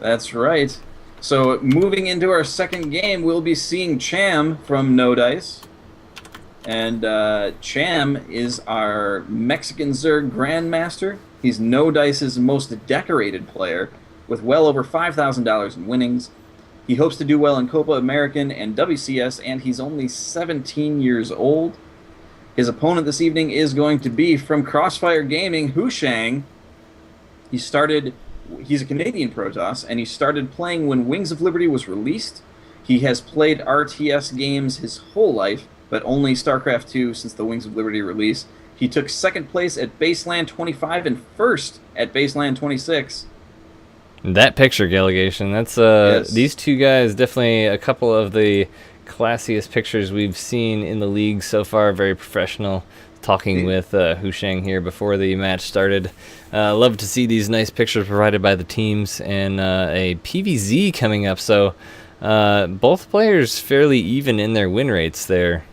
That's right. So moving into our second game, we'll be seeing Cham from NoDice. And Cham is our Mexican Zerg Grandmaster. He's NoDice's most decorated player, with well over $5,000 in winnings. He hopes to do well in Copa American and WCS, and he's only 17 years old. His opponent this evening is going to be from Crossfire Gaming, Hushang. He's a Canadian Protoss, and he started playing when Wings of Liberty was released. He has played RTS games his whole life, but only StarCraft 2 since the Wings of Liberty release. He took second place at Baseland 25 and first at Baseland 26. That picture, Delegation, that's Yes. these two guys, definitely a couple of the classiest pictures we've seen in the league so far. Very professional. Talking with Husheng here before the match started. Love to see these nice pictures provided by the teams, and a PVZ coming up. So both players fairly even in their win rates there.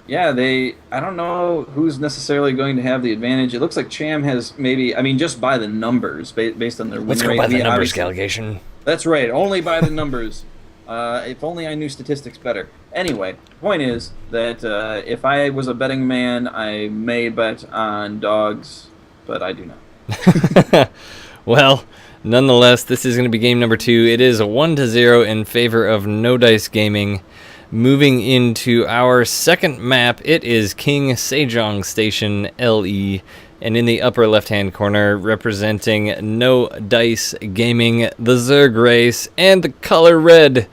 Yeah, I don't know who's necessarily going to have the advantage. It looks like Cham has maybe, I mean, just by the numbers, based on their win Let's rate. go by the numbers, obviously- Delegation. That's right, only by the numbers. If only I knew statistics better. Anyway, point is that if I was a betting man, I may bet on dogs, but I do not. Well, nonetheless, this is going to be game number 2. It is a 1-0 in favor of NoDice Gaming. Moving into our second map, it is King Sejong Station LE. And in the upper left-hand corner, representing NoDice Gaming, the Zerg race, and the color red,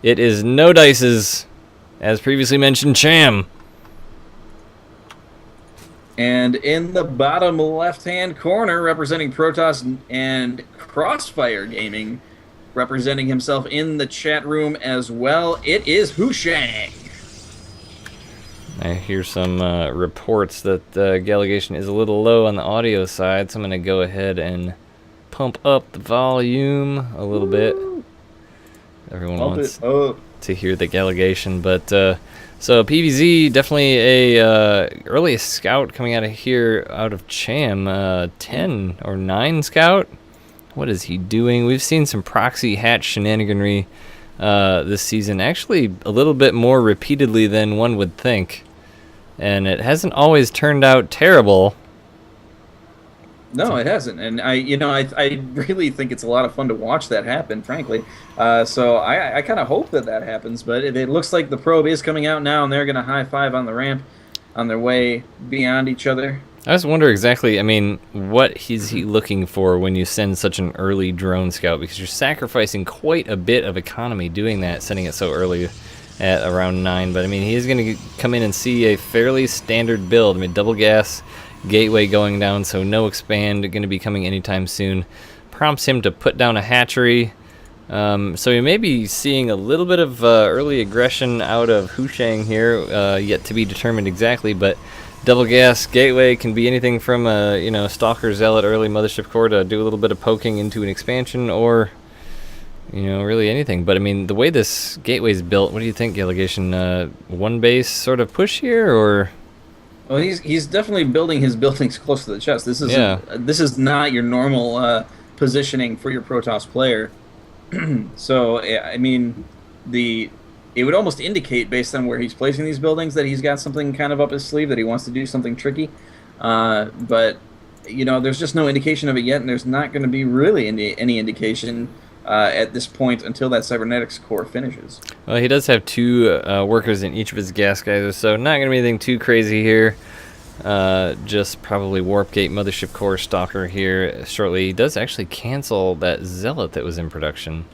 it is NoDice's, as previously mentioned, Cham. And in the bottom left-hand corner, representing Protoss and Crossfire Gaming, representing himself in the chat room as well, it is Hushang. I hear some reports that the Delegation is a little low on the audio side, so I'm going to go ahead and pump up the volume a little bit. Everyone wants to hear the Delegation, but so PVZ, definitely a early scout coming out of here, out of Cham, 10 or 9 scout. What is he doing? We've seen some proxy hatch shenaniganry this season, actually a little bit more repeatedly than one would think. And it hasn't always turned out terrible. No, it hasn't, and I really think it's a lot of fun to watch that happen, frankly. So I kind of hope that happens, but it looks like the probe is coming out now, and they're going to high five on the ramp on their way beyond each other. I just wonder exactly, I mean, what is he looking for when you send such an early drone scout? Because you're sacrificing quite a bit of economy doing that, sending it so early at around 9. But, I mean, he's going to come in and see a fairly standard build. I mean, double gas, gateway going down, so no expand going to be coming anytime soon. Prompts him to put down a hatchery. So you may be seeing a little bit of early aggression out of Hushang here, yet to be determined exactly, but double gas gateway can be anything from a Stalker Zealot early Mothership Core to do a little bit of poking into an expansion, or really anything. But I mean, the way this gateway is built, what do you think, Delegation? One base sort of push here, or? Well, he's definitely building his buildings close to the chest. This is not your normal positioning for your Protoss player. So I mean, it would almost indicate, based on where he's placing these buildings, that he's got something kind of up his sleeve, that he wants to do something tricky. But there's just no indication of it yet, and there's not going to be really any indication at this point until that cybernetics core finishes. Well, he does have 2 workers in each of his gas geysers, so not going to be anything too crazy here. Just probably Warp Gate, Mothership Core, Stalker here shortly. He does actually cancel that Zealot that was in production.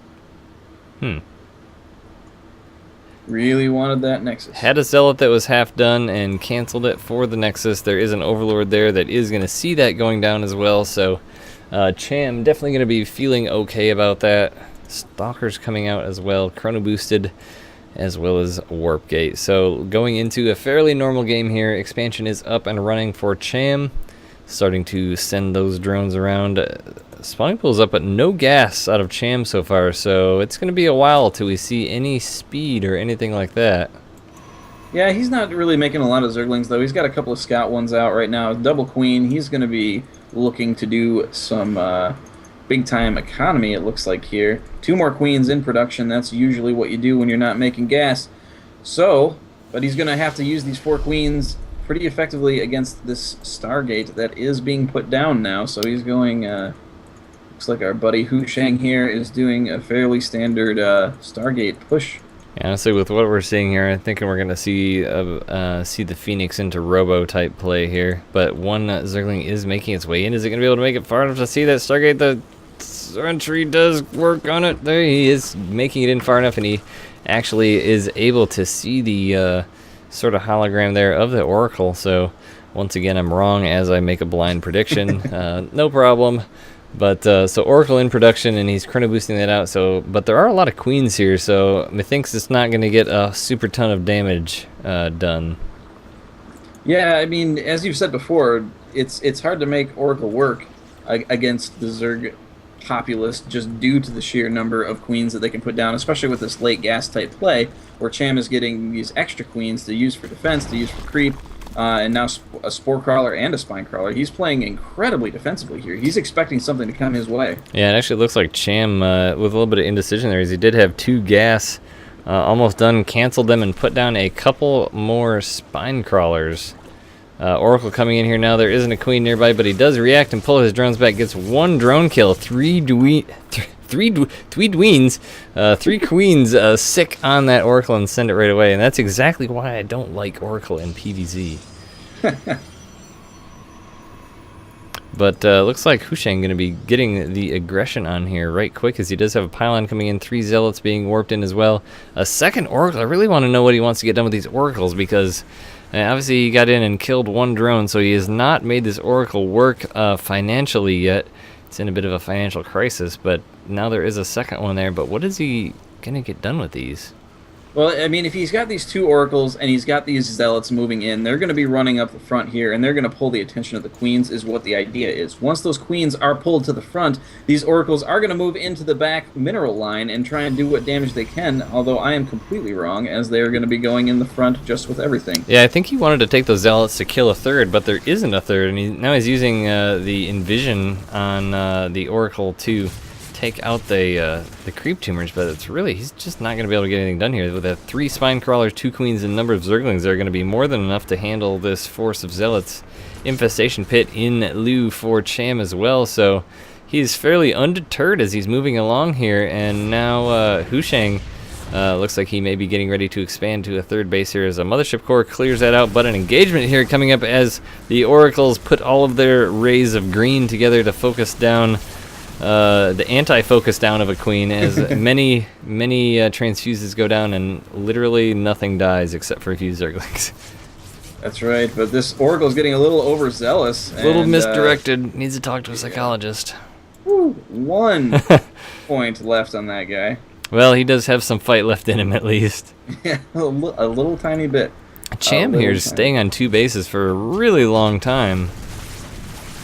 Really wanted that Nexus. Had a Zealot that was half done and canceled it for the Nexus. There is an Overlord there that is going to see that going down as well, so Cham definitely going to be feeling okay about that. Stalker's coming out as well, Chrono Boosted, as well as Warp Gate. So going into a fairly normal game here. Expansion is up and running for Cham. Starting to send those drones around. Spawning pool's up, but no gas out of Cham so far, so it's going to be a while till we see any speed or anything like that. Yeah, he's not really making a lot of Zerglings, though. He's got a couple of Scout ones out right now. Double Queen, he's going to be looking to do some big-time economy, it looks like here. 2 more queens in production. That's usually what you do when you're not making gas. So, but he's going to have to use these 4 queens pretty effectively against this Stargate that is being put down now. So he's going, looks like our buddy Hu Sheng here is doing a fairly standard Stargate push. Yeah, honestly, with what we're seeing here, I'm thinking we're going to see the Phoenix into Robo-type play here. But one Zergling is making its way in. Is it going to be able to make it far enough to see that Stargate? The sentry does work on it. There he is, making it in far enough, and he actually is able to see the sort of hologram there of the Oracle. So, once again, I'm wrong as I make a blind prediction. No problem. But so Oracle in production, and he's chrono boosting that out. So, but there are a lot of queens here, so methinks it's not going to get a super ton of damage done. Yeah, I mean, as you've said before, it's hard to make Oracle work against the Zerg populace just due to the sheer number of queens that they can put down, especially with this late gas type play, where Cham is getting these extra queens to use for defense, to use for creep. And now a Spore Crawler and a Spine Crawler. He's playing incredibly defensively here. He's expecting something to come his way. Yeah, it actually looks like Cham, with a little bit of indecision there, as he did have 2 gas almost done, canceled them, and put down a couple more Spine Crawlers. Oracle coming in here now. There isn't a queen nearby, but he does react and pull his drones back. Gets 1 drone kill, 3 queens sick on that Oracle and send it right away. And that's exactly why I don't like Oracle in PvZ. But looks like Hu Sheng going to be getting the aggression on here right quick, as he does have a pylon coming in, 3 zealots being warped in as well. A second Oracle. I really want to know what he wants to get done with these Oracles, because obviously he got in and killed 1 drone, so he has not made this Oracle work financially yet. It's in a bit of a financial crisis, but now there is a second one there. But what is he going to get done with these? Well, I mean, if he's got these 2 Oracles and he's got these Zealots moving in, they're going to be running up the front here, and they're going to pull the attention of the Queens, is what the idea is. Once those Queens are pulled to the front, these Oracles are going to move into the back mineral line and try and do what damage they can, although I am completely wrong, as they're going to be going in the front just with everything. Yeah, I think he wanted to take those Zealots to kill a third, but there isn't a third, and now he's using the Envision on the Oracle to take out the creep tumors, but it's really, he's just not going to be able to get anything done here. With the 3 Spine Crawlers, 2 Queens, and a number of Zerglings, they're going to be more than enough to handle this force of Zealots. Infestation Pit in lieu for Cham as well, so he's fairly undeterred as he's moving along here, and now Hu Sheng looks like he may be getting ready to expand to a 3rd base here as a Mothership Core clears that out, but an engagement here coming up as the Oracles put all of their rays of green together to focus down the anti-focus down of a queen, as many transfuses go down and literally nothing dies except for a few Zerglings. That's right, but this Oracle's getting a little overzealous. A little misdirected. Needs to talk to a psychologist. 1 point left on that guy. Well, he does have some fight left in him at least. Yeah, a little tiny bit. Cham here is staying on 2 bases for a really long time.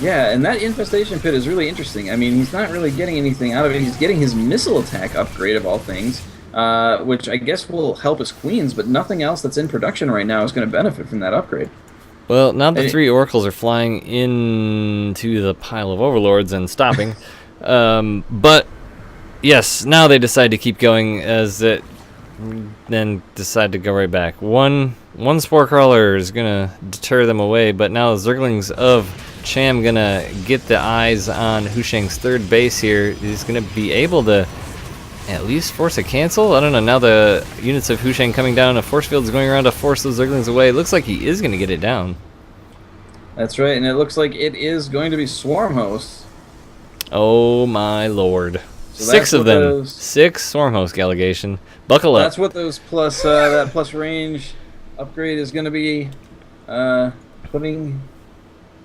Yeah, and that Infestation Pit is really interesting. I mean, he's not really getting anything out of it. He's getting his missile attack upgrade, of all things, which I guess will help his Queens, but nothing else that's in production right now is going to benefit from that upgrade. Well, now the 3 Oracles are flying into the pile of Overlords and stopping. But, yes, now they decide to keep going, as it then decide to go right back. One Spore Crawler is going to deter them away, but now the Zerglings of Cham gonna get the eyes on Hu Sheng's 3rd base here. He's gonna be able to at least force a cancel. I don't know. Now the units of Hu Sheng coming down, a force field is going around to force those Zerglings away. It looks like he is gonna get it down. That's right, and it looks like it is going to be Swarm Hosts. Oh my lord! So 6 of them. 6 Swarm Host Gallegation. Buckle up. That's what those plus that plus range upgrade is going to be putting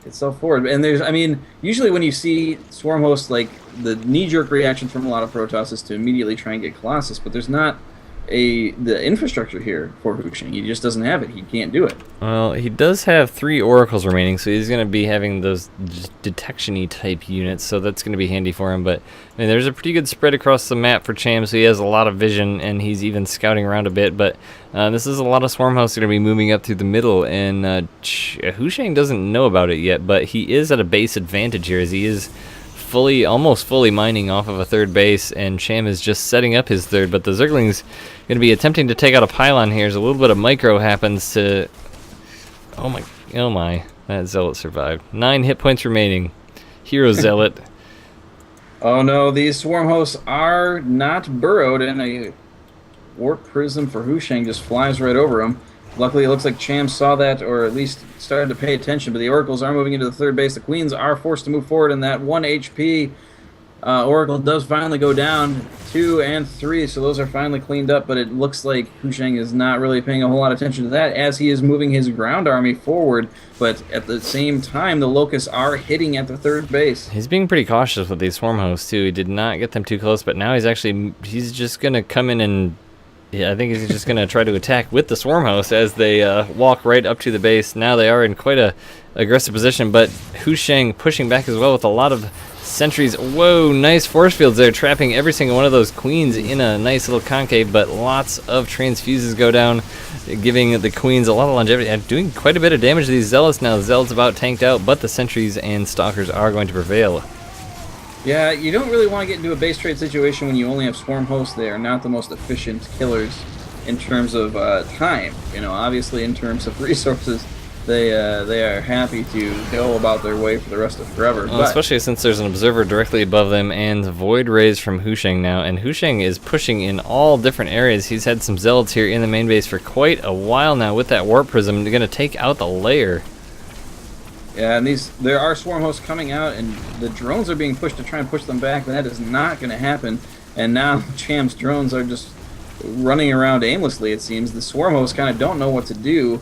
itself forward. And there's, I mean, usually when you see Swarm Host, like, the knee-jerk reaction from a lot of Protoss is to immediately try and get Colossus, but there's not the infrastructure here for Hu Sheng. He just doesn't have it. He can't do it. Well, he does have 3 Oracles remaining, so he's going to be having those detection-y type units, so that's going to be handy for him. But I mean, there's a pretty good spread across the map for Cham, so he has a lot of vision, and he's even scouting around a bit. But this is a lot of Swarm Hosts going to be moving up through the middle, and Hu Sheng doesn't know about it yet, but he is at a base advantage here, as he is almost fully mining off of a third base, and Cham is just setting up his third, but the Zergling's going to be attempting to take out a pylon here as a little bit of micro happens to... Oh my, that Zealot survived. 9 hit points remaining. Hero Zealot. Oh no, these swarm hosts are not burrowed, and a warp prism for Husheng just flies right over him. Luckily, it looks like Cham saw that, or at least started to pay attention, but the Oracles are moving into the third base. The Queens are forced to move forward, and that 1 HP Oracle does finally go down, 2 and 3, so those are finally cleaned up, but it looks like Husheng is not really paying a whole lot of attention to that as he is moving his ground army forward, but at the same time, the Locusts are hitting at the third base. He's being pretty cautious with these swarm hosts, too. He did not get them too close, but now he's just going to come in and... Yeah, I think he's just going to try to attack with the swarm host as they walk right up to the base. Now they are in quite a aggressive position, but Husheng pushing back as well with a lot of sentries. Whoa, nice force fields there, trapping every single one of those Queens in a nice little concave, but lots of transfuses go down, giving the Queens a lot of longevity and doing quite a bit of damage to these Zealots now. The Zealots about tanked out, but the sentries and Stalkers are going to prevail. Yeah, you don't really want to get into a base trade situation when you only have swarm hosts. They are not the most efficient killers in terms of time. You know, obviously in terms of resources, they are happy to go about their way for the rest of forever. Well, especially since there's an observer directly above them and Void Rays from Husheng now, and Husheng is pushing in all different areas. He's had some Zealots here in the main base for quite a while now with that Warp Prism. They're going to take out the lair. Yeah, and there are swarm hosts coming out, and the drones are being pushed to try and push them back, but that is not going to happen. And now Cham's drones are just running around aimlessly, it seems. The swarm hosts kind of don't know what to do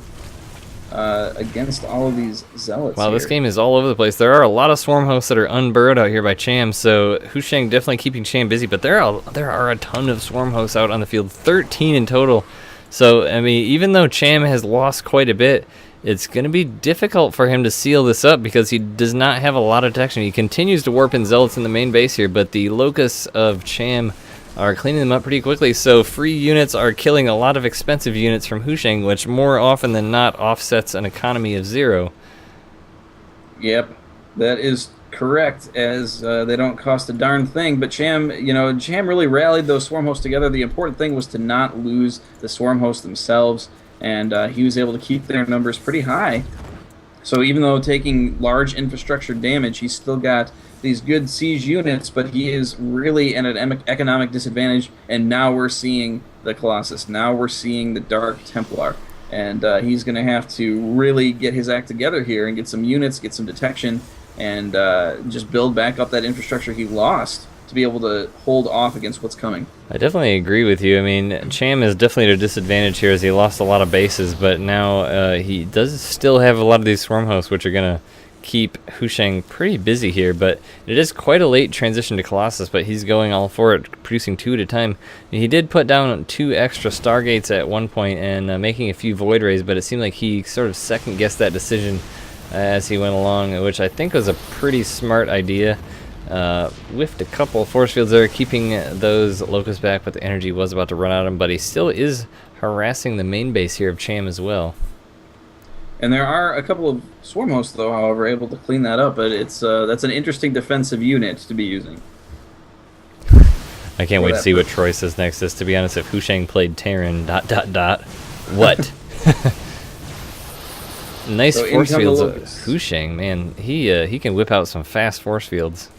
against all of these Zealots. Wow, this game is all over the place. There are a lot of swarm hosts that are unburrowed out here by Cham, so Husheng definitely keeping Cham busy, but there are a ton of swarm hosts out on the field, 13 in total. So, I mean, even though Cham has lost quite a bit, it's going to be difficult for him to seal this up because he does not have a lot of detection. He continues to warp in Zealots in the main base here, but the Locusts of Cham are cleaning them up pretty quickly, so free units are killing a lot of expensive units from Husheng, which more often than not offsets an economy of 0. Yep, that is correct, as they don't cost a darn thing, but Cham really rallied those swarm hosts together. The important thing was to not lose the swarm hosts themselves, and he was able to keep their numbers pretty high. So even though taking large infrastructure damage, he's still got these good siege units, but he is really at an economic disadvantage, and now we're seeing the Colossus. Now we're seeing the Dark Templar, and he's going to have to really get his act together here and get some units, get some detection, and just build back up that infrastructure he lost to be able to hold off against what's coming. I definitely agree with you. I mean, Cham is definitely at a disadvantage here as he lost a lot of bases, but now he does still have a lot of these swarm hosts, which are going to keep Husheng pretty busy here, but it is quite a late transition to Colossus, but he's going all for it, producing 2 at a time. He did put down 2 extra Stargates at one point and making a few Void Rays, but it seemed like he sort of second-guessed that decision as he went along, which I think was a pretty smart idea. Whiffed a couple of force fields there, keeping those Locusts back, but the energy was about to run out of him, but he still is harassing the main base here of Cham as well. And there are a couple of swarm hosts, though, however, able to clean that up, but it's that's an interesting defensive unit to be using. I can't wait to see what Troy says next. As to be honest, if Husheng played Terran, ... What? Nice So force fields. Locusts. Husheng, man, he can whip out some fast force fields.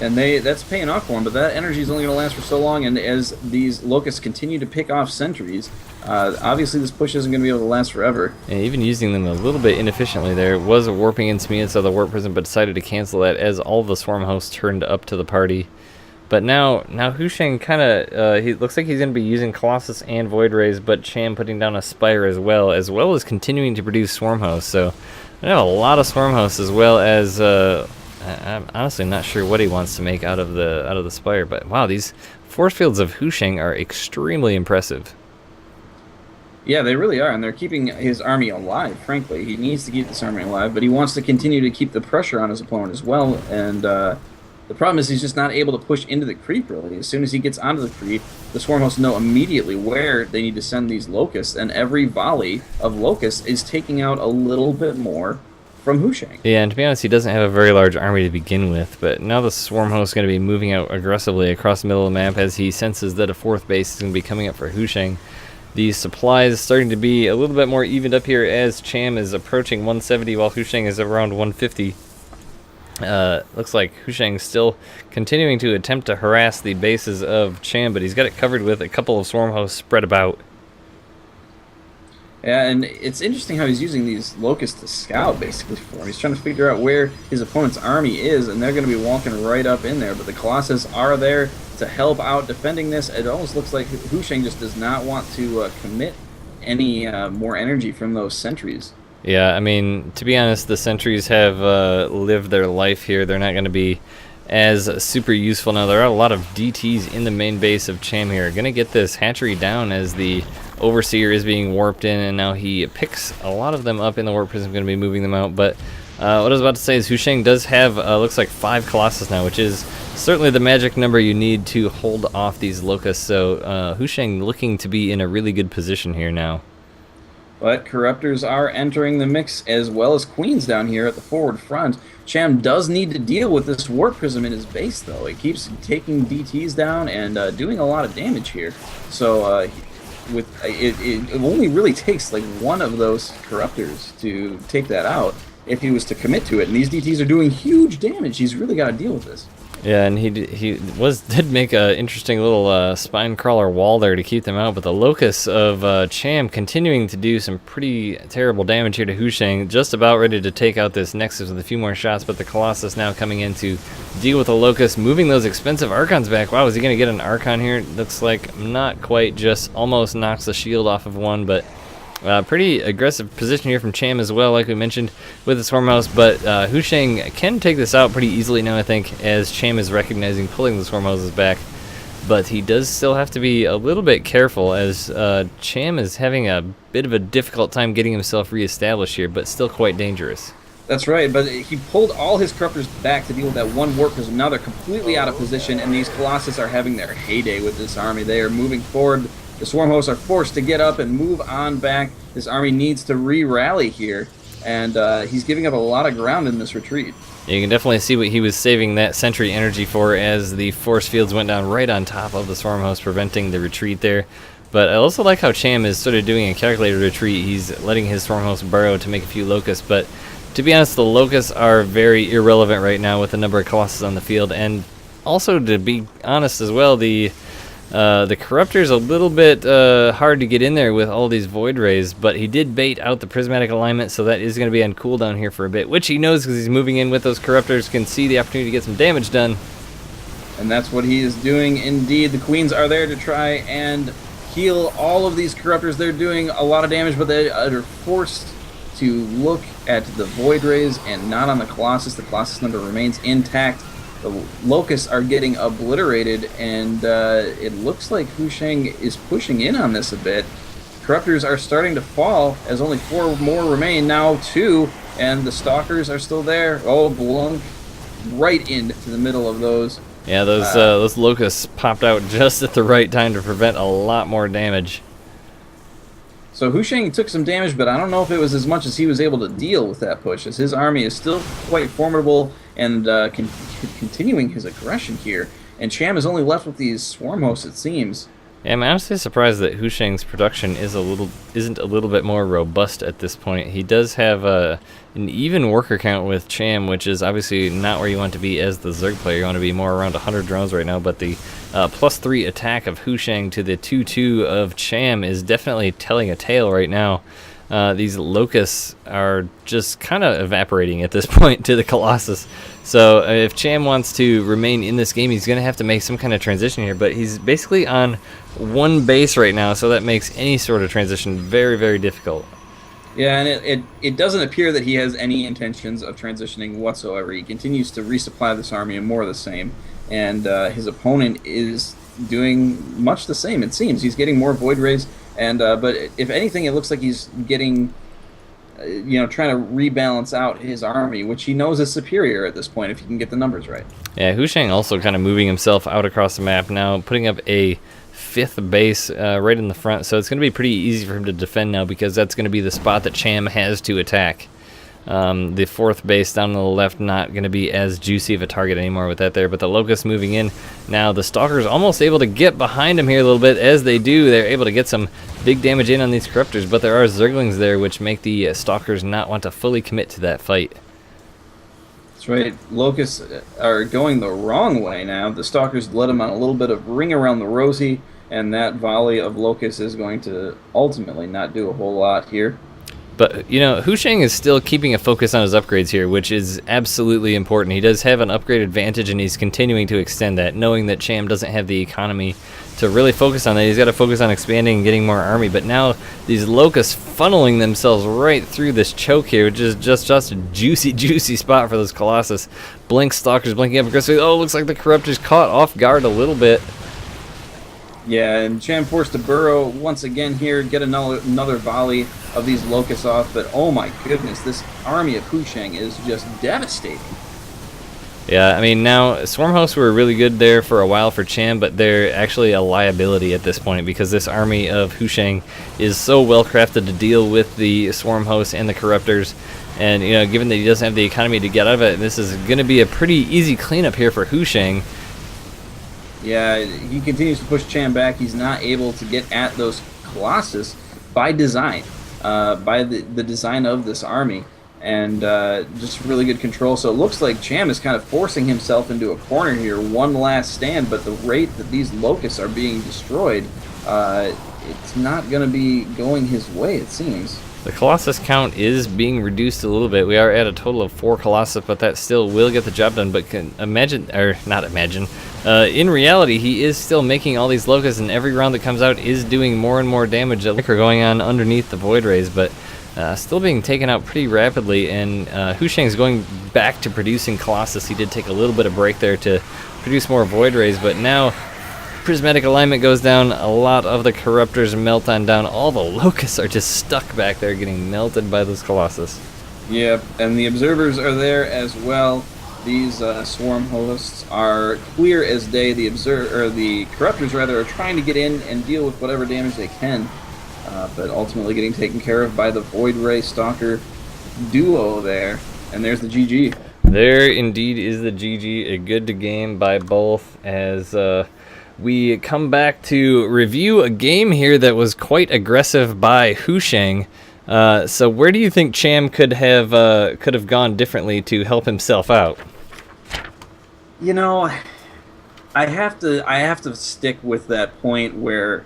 And that's paying off for him, but that energy is only going to last for so long, and as these Locusts continue to pick off sentries, obviously this push isn't going to be able to last forever. And even using them a little bit inefficiently there. Was a warping in some units of the Warp Prism, but decided to cancel that as all of the swarm hosts turned up to the party. But now Husheng kind of, he looks like he's going to be using Colossus and Void Rays, but Cham putting down a Spire as well as continuing to produce swarm hosts. So I have a lot of swarm hosts, as well as I'm honestly not sure what he wants to make out of the Spire. But wow, these force fields of Husheng are extremely impressive. Yeah, they really are, and they're keeping his army alive, frankly. He needs to keep this army alive, but he wants to continue to keep the pressure on his opponent as well, and the problem is he's just not able to push into the creep, really. As soon as he gets onto the creep, the swarm hosts know immediately where they need to send these Locusts, and every volley of Locusts is taking out a little bit more from Husheng. Yeah, and to be honest, he doesn't have a very large army to begin with, but now the Swarm Host is going to be moving out aggressively across the middle of the map as he senses that a fourth base is going to be coming up for Husheng. The supplies starting to be a little bit more evened up here as Cham is approaching 170 while Husheng is around 150. Looks like Husheng's still continuing to attempt to harass the bases of Cham, but he's got it covered with a couple of Swarm Hosts spread about. Yeah, and it's interesting how he's using these locusts to scout, basically, for him. He's trying to figure out where his opponent's army is, and they're going to be walking right up in there. But the Colossus are there to help out defending this. It almost looks like Husheng just does not want to commit any more energy from those sentries. Yeah, I mean, to be honest, the sentries have lived their life here. They're not going to be as super useful now. There are a lot of DTs in the main base of Cham here. Going to get this hatchery down as the Overseer is being warped in, and now he picks a lot of them up in the warp prism. Going to be moving them out. But what I was about to say is Husheng does have, looks like 5 Colossus now, which is certainly the magic number you need to hold off these locusts. So Husheng looking to be in a really good position here now. But Corruptors are entering the mix as well as Queens down here at the forward front. Cham does need to deal with this Warp Prism in his base, though. He keeps taking DTs down and doing a lot of damage here. So it only really takes like one of those Corruptors to take that out if he was to commit to it. And these DTs are doing huge damage. He's really got to deal with this. Yeah, and he did make an interesting little spine crawler wall there to keep them out, but the Locusts of Cham continuing to do some pretty terrible damage here to Husheng, just about ready to take out this Nexus with a few more shots, but the Colossus now coming in to deal with the Locust, moving those expensive Archons back. Wow, is he going to get an Archon here? Looks like not quite, just almost knocks the shield off of one, but pretty aggressive position here from Cham as well, like we mentioned, with the Swarm House, but Husheng can take this out pretty easily now, I think, as Cham is recognizing pulling the Swarm Houses back. But he does still have to be a little bit careful, as Cham is having a bit of a difficult time getting himself reestablished here, but still quite dangerous. That's right, but he pulled all his Corruptors back to deal with that one Warp Prism. Now they're completely out of position, and these Colossus are having their heyday with this army. They are moving forward. The Swarm Hosts are forced to get up and move on back. This army needs to re-rally here, and he's giving up a lot of ground in this retreat. You can definitely see what he was saving that sentry energy for, as the force fields went down right on top of the Swarm Host, preventing the retreat there. But I also like how Cham is sort of doing a calculated retreat. He's letting his Swarm Host burrow to make a few Locusts, but to be honest, the Locusts are very irrelevant right now with the number of Colossus on the field, and also, to be honest as well, the Corruptor's a little bit hard to get in there with all these Void Rays, but he did bait out the Prismatic Alignment, so that is going to be on cooldown here for a bit, which he knows because he's moving in with those Corruptors, can see the opportunity to get some damage done. And that's what he is doing indeed. The Queens are there to try and heal all of these Corruptors. They're doing a lot of damage, but they are forced to look at the Void Rays and not on the Colossus. The Colossus number remains intact. The Locusts are getting obliterated, and it looks like Husheng is pushing in on this a bit. Corruptors are starting to fall, as only 4 more remain, now 2, and the Stalkers are still there. Oh, Blunk right into the middle of those. Yeah, those Locusts popped out just at the right time to prevent a lot more damage. So Husheng took some damage, but I don't know if it was as much as he was able to deal with that push, as his army is still quite formidable and continuing his aggression here. And Cham is only left with these Swarm Hosts, it seems. Yeah, I'm honestly surprised that Husheng's production isn't a little bit more robust at this point. He does have an even worker count with Cham, which is obviously not where you want to be as the Zerg player. You want to be more around 100 drones right now, but the +3 attack of Husheng to the 2-2 of Cham is definitely telling a tale right now. These Locusts are just kind of evaporating at this point to the Colossus. So if Cham wants to remain in this game, he's going to have to make some kind of transition here. But he's basically on one base right now, so that makes any sort of transition very, very difficult. Yeah, and it doesn't appear that he has any intentions of transitioning whatsoever. He continues to resupply this army and more of the same. And his opponent is doing much the same, it seems. He's getting more Void Rays. And but if anything, it looks like he's getting, trying to rebalance out his army, which he knows is superior at this point if he can get the numbers right. Yeah, Husheng also kind of moving himself out across the map now, putting up a 5th base right in the front. So it's going to be pretty easy for him to defend now, because that's going to be the spot that Cham has to attack. The fourth base down on the left not going to be as juicy of a target anymore with that there, but the Locust moving in. Now the Stalker's almost able to get behind him here a little bit. As they do, they're able to get some big damage in on these Corruptors, but there are Zerglings there which make the Stalkers not want to fully commit to that fight. That's right. Locusts are going the wrong way now. The Stalkers let them on a little bit of ring around the rosy, and that volley of Locusts is going to ultimately not do a whole lot here. But, you know, Husheng is still keeping a focus on his upgrades here, which is absolutely important. He does have an upgrade advantage, and he's continuing to extend that, knowing that Cham doesn't have the economy to really focus on that. He's got to focus on expanding and getting more army. But now these Locusts funneling themselves right through this choke here, which is just a juicy, juicy spot for those Colossus. Blink Stalkers blinking up aggressively. Oh, looks like the Corruptor's caught off guard a little bit. Yeah, and Cham forced to burrow once again here, get another volley of these Locusts off, but oh my goodness, this army of Husheng is just devastating. Yeah, I mean, now, Swarm Hosts were really good there for a while for Cham, but they're actually a liability at this point because this army of Husheng is so well crafted to deal with the Swarm Hosts and the Corruptors. And, you know, given that he doesn't have the economy to get out of it, this is going to be a pretty easy cleanup here for Husheng. Yeah, he continues to push Cham back. He's not able to get at those Colossus by design, by the design of this army, and just really good control. So it looks like Cham is kind of forcing himself into a corner here, one last stand, but the rate that these Locusts are being destroyed, it's not going to be going his way, it seems. The Colossus count is being reduced a little bit. We are at a total of 4 Colossus, but that still will get the job done. But can imagine, or not imagine, in reality, he is still making all these Locusts, and every round that comes out is doing more and more damage that are going on underneath the Void Rays, but still being taken out pretty rapidly. And Husheng's going back to producing Colossus. He did take a little bit of break there to produce more Void Rays, but now Prismatic Alignment goes down, a lot of the Corruptors melt on down. All the Locusts are just stuck back there getting melted by those Colossus. Yep, and the Observers are there as well. These Swarm Hosts are clear as day. The Corruptors rather are trying to get in and deal with whatever damage they can, but ultimately getting taken care of by the Void Ray Stalker duo there. And there's the GG. There indeed is the GG, a good game by both as we come back to review a game here that was quite aggressive by Husheng. So where do you think Cham could have gone differently to help himself out? You know, I have to stick with that point where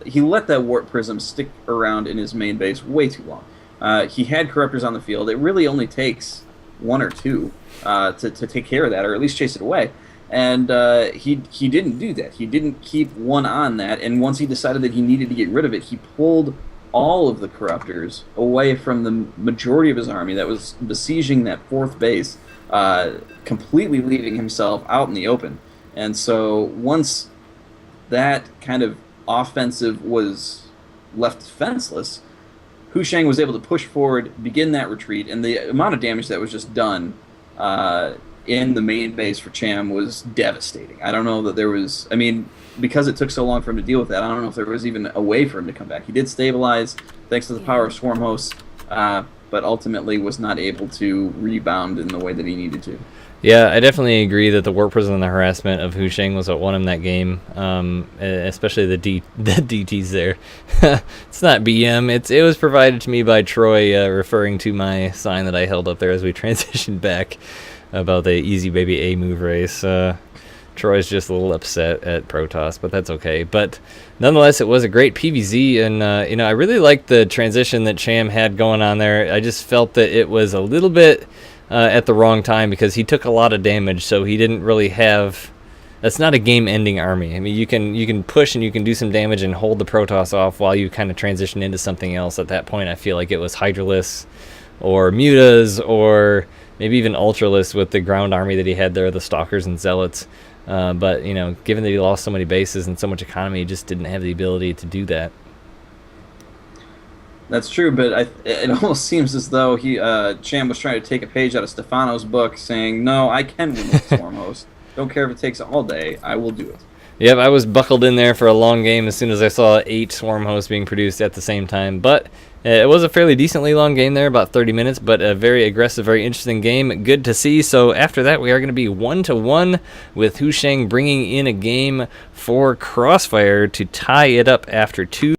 he let that Warp Prism stick around in his main base way too long. He had Corruptors on the field. It really only takes 1 or 2 to take care of that, or at least chase it away. And he didn't do that. He didn't keep one on that. And once he decided that he needed to get rid of it, he pulled all of the Corruptors away from the majority of his army that was besieging that 4th base, completely leaving himself out in the open. And so once that kind of offensive was left defenseless, Husheng was able to push forward, begin that retreat, and the amount of damage that was just done in the main base for Cham was devastating. I don't know that there was, I mean, because it took so long for him to deal with that, I don't know if there was even a way for him to come back. He did stabilize thanks to the power of Swarm Hosts, but ultimately was not able to rebound in the way that he needed to. Yeah, I definitely agree that the Warp Prism and the harassment of Husheng was what won him that game, especially the DTs there. It's not BM, it was provided to me by Troy, referring to my sign that I held up there as we transitioned back about the Easy Baby A move race. Troy's just a little upset at Protoss, but that's okay. But nonetheless, it was a great PvZ, and you know, I really liked the transition that Cham had going on there. I just felt that it was a little bit at the wrong time because he took a lot of damage, so he didn't really have. That's not a game-ending army. I mean, you can push and you can do some damage and hold the Protoss off while you kind of transition into something else. At that point, I feel like it was Hydralisk or Mutas or maybe even Ultralisk with the ground army that he had there, the Stalkers and Zealots. But, you know, given that he lost so many bases and so much economy, he just didn't have the ability to do that. That's true, but it almost seems as though Cham was trying to take a page out of Stefano's book, saying, no, I can win with Swarm Host. Don't care if it takes all day, I will do it. Yep, I was buckled in there for a long game as soon as I saw 8 swarm hosts being produced at the same time. But it was a fairly decently long game there, about 30 minutes, but a very aggressive, very interesting game. Good to see. So after that, we are going to be 1-1 with Husheng bringing in a game for Crossfire to tie it up after 2.